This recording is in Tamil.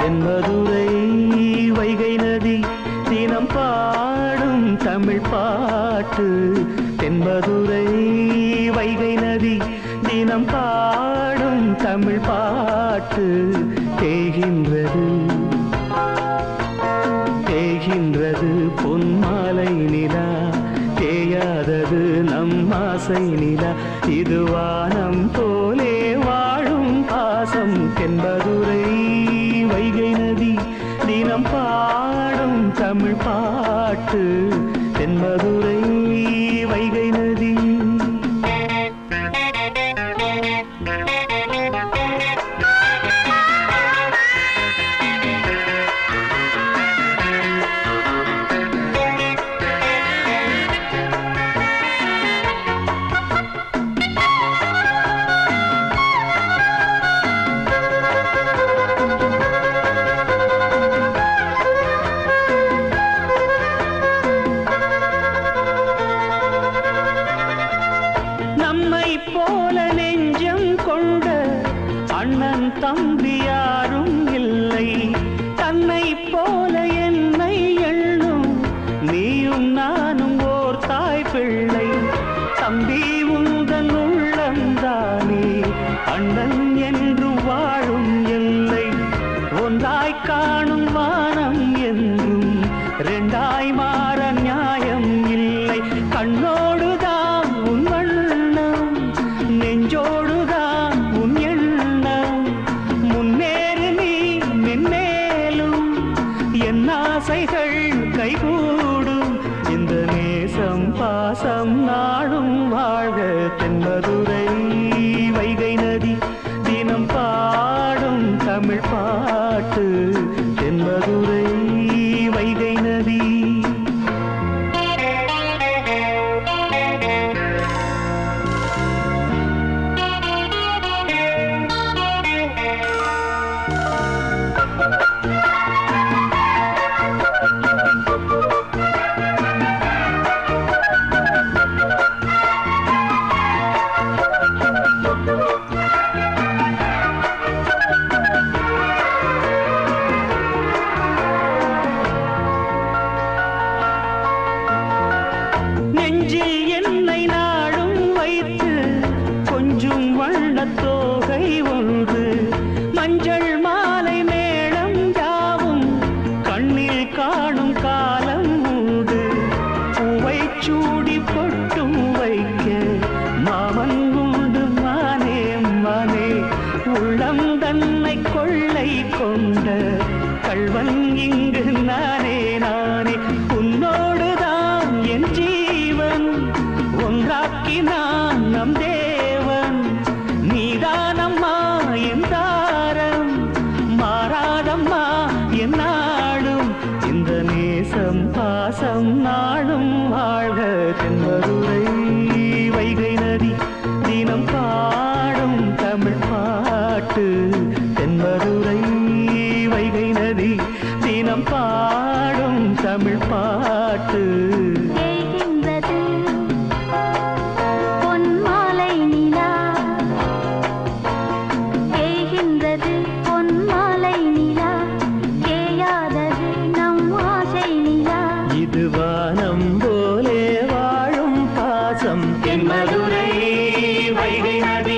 தென்மதுரை வைகை நதி தினம் பாடும் தமிழ் பாட்டு. தென்மதுரை வைகை நதி தினம் பாடும் தமிழ் பாட்டு. தேகின்றது தேகின்றது பொன்மாலை நிலா, தேயாதது நம் ஆசை நிலா. இது வானம் போலே வாழும் பாசம். தென்மதுரை வைகை நதி தினம் பாடும் தமிழ் பாட்டு. தென்மதுரை வைகை நதி. நம்மை போல நெஞ்சம் கொண்ட அண்ணன் தம்பி யாரும் இல்லை. தன்னை போல என்னை எண்ணும் நீயும் நானும் ஓர் தாய் பிள்ளை. தம்பி உந்தன் உள்ளந்தானே அண்ணன் என்று வாழும் எல்லை. ஒன்றாய் காணும் வானம் என்றும் ரெண்டாய் மாற நியாயம் இல்லை. கண்ணோடுதான் உன் வண்ணம், நெஞ்சோடுதான் உன் எண்ணம். முன்னேறு நீ மென்மேலும், என் ஆசைகள் கைகூடும். இந்த நேசம் பாசம் நாடும் வாழ்க. தென்மதுரை வைகை நதி தினம் பாடும் தமிழ் பாட்டு. தென்மதுரை வைகை நதி. நெஞ்சில் என்னை நாடும் வைத்து கொஞ்சம் வண்ணத்தோகை ஒன்று. மஞ்சள் மாலை மேளம் யாவும் கண்ணில் காணும் காலம் உண்டு. பூவை சூடி பொட்டும் வைக்க மாமன் உண்டு மானே மானே. உள்ளம் தன்னை கொள்ளை கொண்ட கள்வன் இங்கு நானே நானே. உன்னோடுதான் என் ஜீவன், ஒன்றாக்கினான் நம் தேவன். நீதானம்மா என் தாரம், மாறாதம்மா என் நாடும். இந்த நேசம் பாசம் நாடும் வாழ்க. தென்மதுரை வைகை நதி தினம் பாடும் தமிழ் பாட்டு. தென்மதுரை வைகை நதி தினம் பாடும் தமிழ் பாட்டு. தேகின்றது பொன்மாலை நிலா, தேகின்றது பொன்மாலை நிலா. தேயாதது நம் ஆசை நிலா. இது வானம் போலே வாழும் பாசம். தென்மதுரை வைகை நதி.